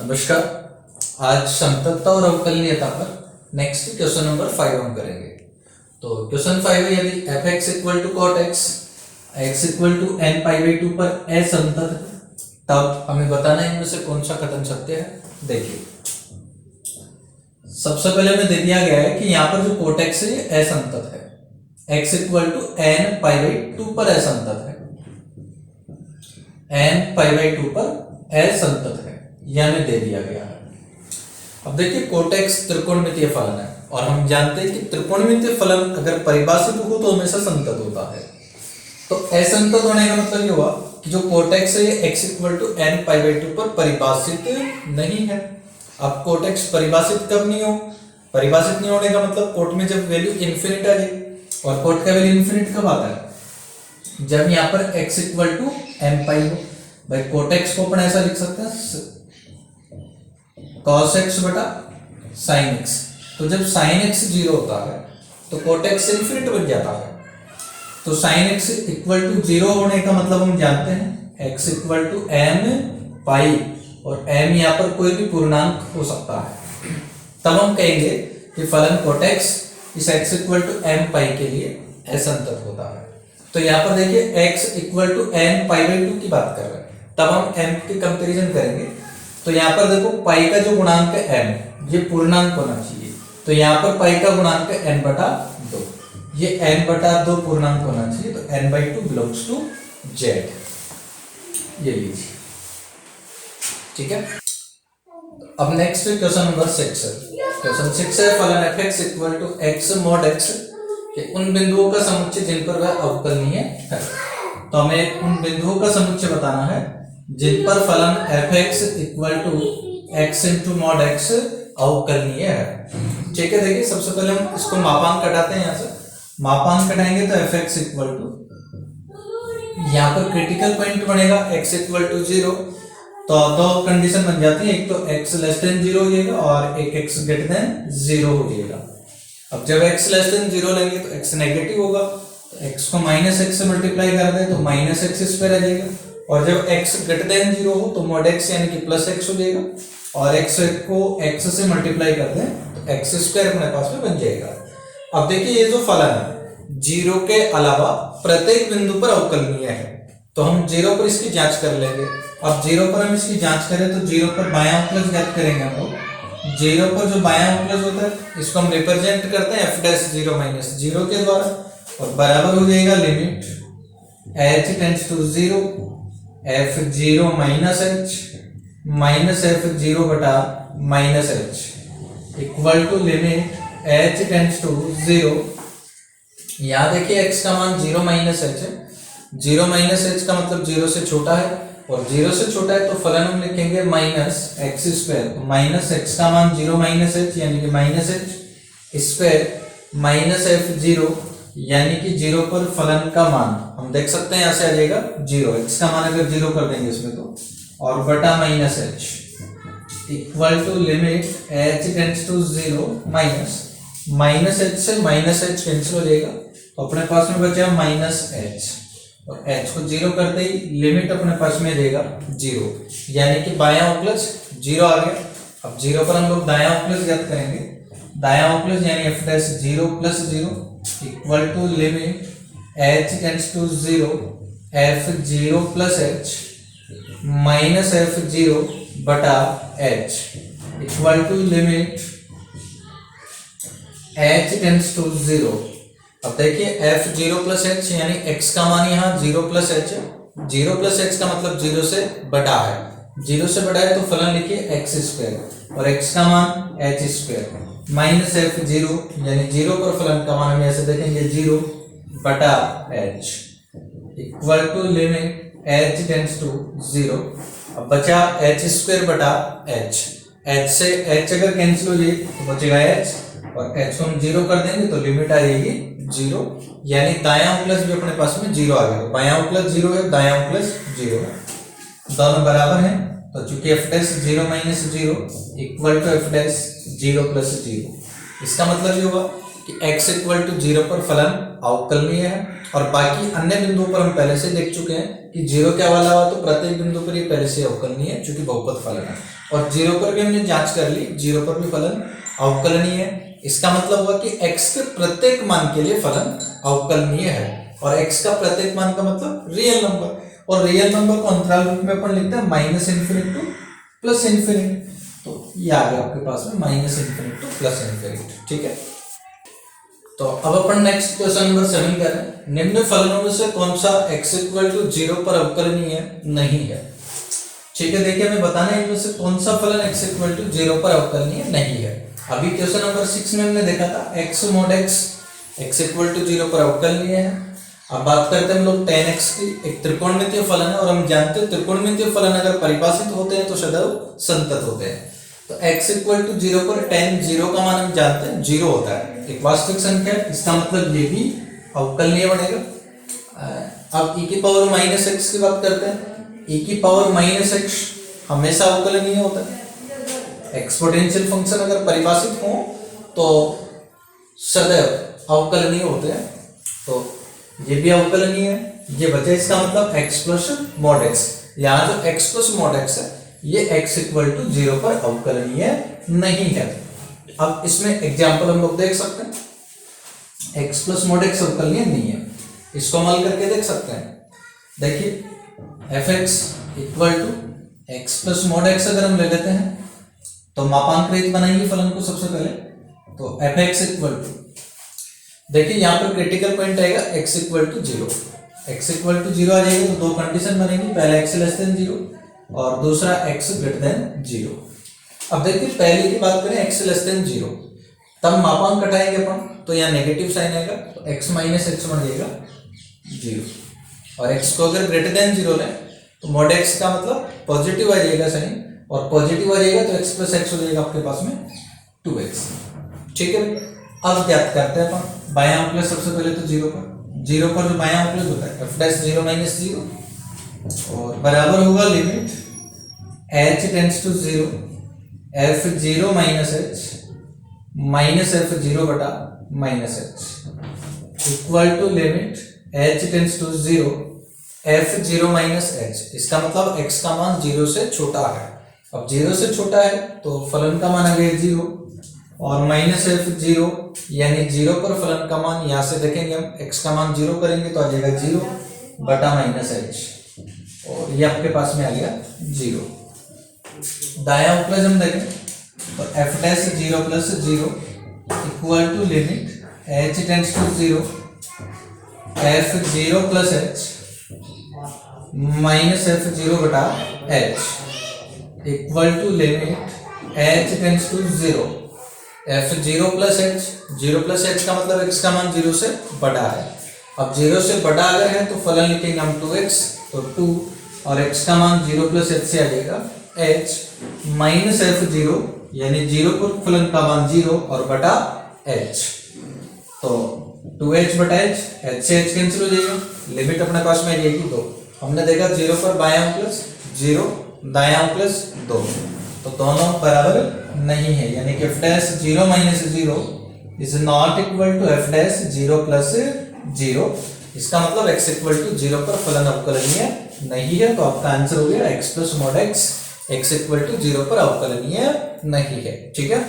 नमस्कार। आज संततता और अवकलनीयता पर नेक्स्ट क्वेश्चन नंबर 5 हम करेंगे। तो क्वेश्चन 5 है, यदि f x equal to cot x x equal to n pi by 2 पर असंतत है, तब हमें बताना है इनमें से कौन सा कथन सत्य है। देखिए, सबसे पहले हमें दे दिया गया है कि यहाँ पर जो कोट एक्स है ये असंतत है। X equal to n pi by 2 पर असंतत है, एन पाई बाई 2 पर असंतत है, यह हमें दे दिया गया है। अब देखिए, कोटेक्स त्रिकोणमितीय फलन है और हम जानते हैं कि त्रिकोणमितीय फलन अगर परिभाषित हो तो हमेशा संतत होता है। तो असंतत होने का मतलब ये हुआ कि जो कोटेक्स है ये x equal to n pi by 2 पर परिभाषित नहीं है। अब कोटेक्स परिभाषित कब नहीं हो, परिभाषित नहीं होने का मतलब कोट में जब वैल्यू इन्फिनिट आ जाए, और कोट का वैल्यू इन्फिनिट कब आता है, जब यहाँ पर x इक्वल टू एन पाई हो। भाई कोटेक्स को अपन ऐसा लिख सकते हैं cos x बटा sin x। तो जब sin x 0 होता है तो cot x इन्फिनिट बन जाता है। तो sin x इक्वल टू 0 होने का मतलब हम जानते हैं x इक्वल टू m पाई, और m यहाँ पर कोई भी पूर्णांक हो सकता है। तब हम कहेंगे कि फलन cot x इस x इक्वल टू m पाई के लिए असंतत होता है। तो यहाँ पर देखिए x equal to n pi by 2 की बात कर रहे हैं, तब हम m की कंपैरिजन करेंगे। तो यहाँ पर देखो पाई का जो गुणांक है m, ये पूर्णांक होना चाहिए। तो यहाँ पर पाई का गुणांक है n बटा 2, ये n बटा 2 पूर्णांक होना चाहिए। तो n by 2 belongs to z, ये लीजिए, ठीक है। अब नेक्स्ट क्वेश्चन नंबर 6 है। क्वेश्चन 6 है, फलन f x equal to x mod x के उन बिंदुओं का समुच्चय जिन पर वह अवकलनीय है। तो हमें उन बिंदुओं का समुच्चय बताना है जिन पर फलन f x equal to x into mod x अवकलनीय है। ठीक है, देखिए सबसे पहले हम इसको मापांक कटाते हैं। यहाँ से मापांक कटाएंगे तो एफ एक्स इक्वल टू, यहाँ पर क्रिटिकल पॉइंट बनेगा एक्स इक्वल टू 0। तो दो कंडीशन बन जाती है, एक तो एक्स लेस देन 0 हो जाएगा और एक एक्स ग्रेटर देन 0 हो जाएगा। अब जब एक्स लेस देन 0 लेंगे तो एक्स नेगेटिव होगा, तो एक्स को माइनस एक्स से मल्टीप्लाई कर दें तो माइनस एक्स स्क्वायर आ जाएगा। और जब x ग्रेटर देन 0 हो तो मॉड x यानी कि प्लस x हो जाएगा, और x को x से मल्टीप्लाई कर दें तो x स्क्वायर अपने पास में बन जाएगा। अब देखिए, ये जो फलन है 0 के अलावा प्रत्येक बिंदु पर अवकलनीय है, तो हम 0 पर इसकी जांच कर लेंगे। अब 0 पर हम इसकी जांच करें तो 0 पर बायां अवकलज ज्ञात करेंगे हम लोग। 0 पर जो बायां अवकलज होता है इसको हम रिप्रेजेंट करते हैं f डैश 0 माइनस 0 के द्वारा, और बराबर हो जाएगा limit h tends to 0 f0 minus f0 बटा minus h equal to limit h tends to 0। यहाँ देखिए x का मान 0 माइनस h है। 0 माइनस h का मतलब 0 से छोटा है, और 0 से छोटा है तो फलन हम लिखेंगे माइनस एक्स स्क्वायर। तो माइनस x का मान 0 माइनस h यानी कि minus h square minus f0 यानी कि 0 पर फलन का मान हम देख सकते हैं, यहाँ से आ जाएगा 0, x का मान अगर 0 कर देंगे इसमें तो, और बटा minus h equal to limit h tends to 0 minus h से माइनस h कैंसिल हो जाएगा, तो अपने पास में बचा माइनस h, और h को 0 करते ही लिमिट अपने पास में रहेगा 0, यानी कि बायां अवकलज 0 आ गया। अब 0 पर हम लोग दायां अवकलज ज्ञात करेंगे। दायां अवकलज यानी f dash 0 plus 0 equal to limit h tends to 0 f0 plus h minus f0 बटा h equal to limit h tends to 0। अब देखिए f0 प्लस h यानी x का मान यहाँ 0 प्लस h है। 0 प्लस h का मतलब 0 से बड़ा है, 0 से बड़ा है तो फलन लिखिए x स्क्वायर, और x का मान h स्क्वायर माइनस f0 यानी 0 पर फलन का मान हम ऐसे देखेंगे 0 बटा h equal to limit h tends to 0। अब बचा h स्क्वायर बटा h, h से h अगर कैंसिल हो जाए तो बचेगा h, और h को हम 0 कर देंगे तो लिमिट आ जाएगी 0, यानी दायां अवकलज भी अपने पास में 0 आ गया। बायां अवकलज 0 है, दायां अवकलज 0 है, दोनों बराबर हैं। तो चूंकि f dash 0 minus 0 equal to f dash 0 plus 0, इसका मतलब ये हुआ कि x इक्वल टू 0 पर फलन अवकलनीय है, और बाकी अन्य बिंदुओं पर हम पहले से देख चुके हैं कि 0 के अलावा तो प्रत्येक बिंदु पर ये पहले से अवकलनीय है चूंकि बहुपद फलन है, और 0 पर भी हमने जांच कर ली, 0 पर भी फलन अवकलनीय है। इसका मतलब हुआ कि x के प्रत्येक मान के लिए फलन अवकलनीय है, और x का प्रत्येक मान का मतलब रियल नंबर, और रियल नंबर को अंतराल रूप में अपन लिखते हैं minus infinite two plus infinite. तो ये आ गया आपके पास में minus infinite two plus infinite, ठीक है। तो अब अपन नेक्स्ट क्वेश्चन नंबर 7 करें। निम्न फलनों में से कौन सा x इक्वल टू 0 पर अवकलनीय नहीं है? ठीक है, देखिए हमें बताना है इनमें से कौन सा फलन x इक्वल टू 0 पर अवकलनीय नहीं है। अभी क्वेश्चन नंबर 6 में हमने देखा था x mod x equal to 0 पर अवकलनीय है। अब बात करते हैं हम लोग tan x की। एक त्रिकोणमितीय फलन है, और हम जानते हैं त्रिकोणमितीय फलन अगर परिभाषित होते हैं तो सदैव संतत होते हैं। तो x इक्वल टू 0 पर tan 0 का मान हम जानते हैं 0 होता है, एक वास्तविक संख्या है, इसका मतलब ये भी अवकलनीय बनेगा। अब e की पावर माइनस एक्स की बात करते हैं। e की पावर माइनस एक्स हमेशा अवकलनीय होता है। एक्सपोनेंशियल फंक्शन अगर परिभाषित हो तो सदैव अवकलनीय होते हैं, तो ये भी अवकलनीय है। ये बचे इसका मतलब x प्लस मॉड x। यहाँ जो x प्लस मॉड x है ये x इक्वल टू 0 पर अवकलनीय नहीं है। अब इसमें एग्जाम्पल हम लोग देख सकते हैं। x प्लस मॉड x अवकलनीय नहीं है, इसको हल करके देख सकते हैं। देखिए fx equal to x plus mod x अगर हम ले लेते हैं तो मापांक रहित बनाएंगे फलन को सबसे पहले। तो fx इक्वल टू, देखिए यहाँ पर क्रिटिकल पॉइंट आएगा x equal to 0। x equal to 0 आ जाएगा तो दो कंडीशन बनेगी, पहला x लेस देन 0 और दूसरा x ग्रेटर देन 0। अब देखिए पहले की बात करें x लेस देन 0, तब मापांक कटाएंगे अपन तो यहाँ नेगेटिव साइन आएगा, तो x माइनस एक्स बन जाएगा 0, और x को अगर ग्रेटर देन 0 लें तो मॉड x का मतलब पॉजिटिव आ जाएगा साइन, और पॉजिटिव आ जाएगा तो x प्लस एक्स हो जाएगा आपके पास में 2x। ठीक है, अब ज्ञात करते हैं अपन बायां अंकलज सबसे पहले तो 0 पर जो बायां अंकलज होता है f डैश 0 माइनस 0 और बराबर होगा limit h tends to 0 f 0 minus f 0 बटा minus h equal to limit h tends to 0 f 0 minus h। इसका मतलब x का मान 0 से छोटा है। अब 0 से छोटा है तो फलन का मान आ गया 0, और माइनस f 0 यानी 0 पर फलन का मान, यहाँ से देखेंगे हम x का मान 0 करेंगे तो आ जाएगा 0 बटा माइनस h, और ये आपके पास में आ गया 0। दायां अंकलज हम देखें तो f dash 0 plus 0 equal to limit h tends to 0 f 0 plus h minus f 0 बटा h equal to limit h tends to 0 f 0 plus h का मतलब x का मान 0 से बड़ा है। अब 0 से बड़ा अगर है तो फलन लिखेंगे हम 2x, तो 2 और x का मान 0 प्लस h से आ जाएगा h माइनस f 0 यानी 0 पर फलन का मान 0 और बटा h, तो 2h बटा h से h कैंसिल हो जाएगा, लिमिट अपने पास में आ जाएगी 2। हमने देखा 0 पर बायां प्लस 0 दायां प्लस 2, तो दोनों बराबर नहीं है, यानी कि f dash 0 minus 0 is not equal to f dash 0 plus 0। इसका मतलब x इक्वल टू 0 पर फलन अवकलनीय नहीं है, तो आपका आंसर हो गया x plus mod x equal to 0 पर अवकलनीय नहीं है। ठीक है,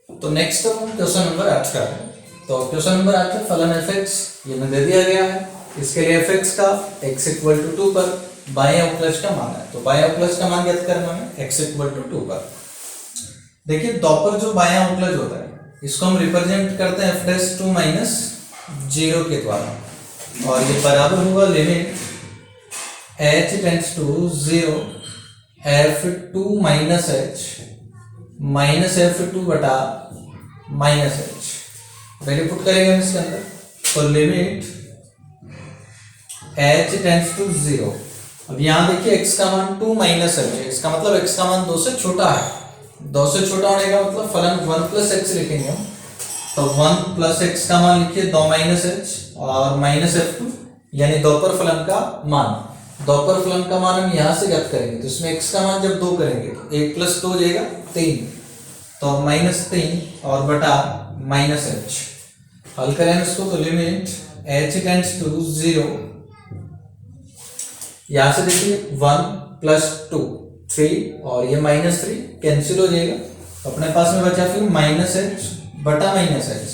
तो नेक्स्ट हम क्वेश्चन नंबर 8 का है। तो क्वेश्चन नंबर 8 है फलन fx, ये में दे दिया गया है। इसके लिए fx का x इक्वल टू 2 पर बाएं अवकलज का मान है, तो बाएं अवकलज का मान ज्ञात करना है x इक्वल टू 2 पर। देखिए 2 पर जो बायां अवकलज होता है इसको हम रिप्रेजेंट करते हैं f डैश 2 माइनस 0 के द्वारा, और ये बराबर होगा limit h tends to 0 f 2 minus h minus f 2 बटा माइनस h। वैल्यू पुट करेंगे हम इसके अंदर, तो लिमिट h टेंड्स टू 0। अब यहाँ देखिए x का मान 2 माइनस h है, इसका मतलब x का मान 2 से छोटा है। 2 से छोटा होने का मतलब फलन 1 प्लस x लिखेंगे हम, तो 1 प्लस x का मान लिखिए 2 माइनस h और माइनस f2 यानी 2 पर फलन का मान। 2 पर फलन का मान हम यहाँ से ज्ञात करेंगे, तो इसमें x का मान जब 2 करेंगे तो 1 प्लस 2 हो जाएगा 3, तो माइनस 3 और बटा माइनस एच। हल करें इसको तो लिमिट h टेंड्स टू 0, यहां से देखिए 1 प्लस 2 3 और ये माइनस 3 कैंसिल हो जाएगा, अपने पास में बचा फिर माइनस एच बटा माइनस एच,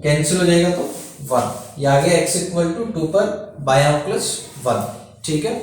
कैंसिल हो जाएगा तो 1, ये आ गया x इक्वल टू 2 पर बायां प्लस 1। ठीक है।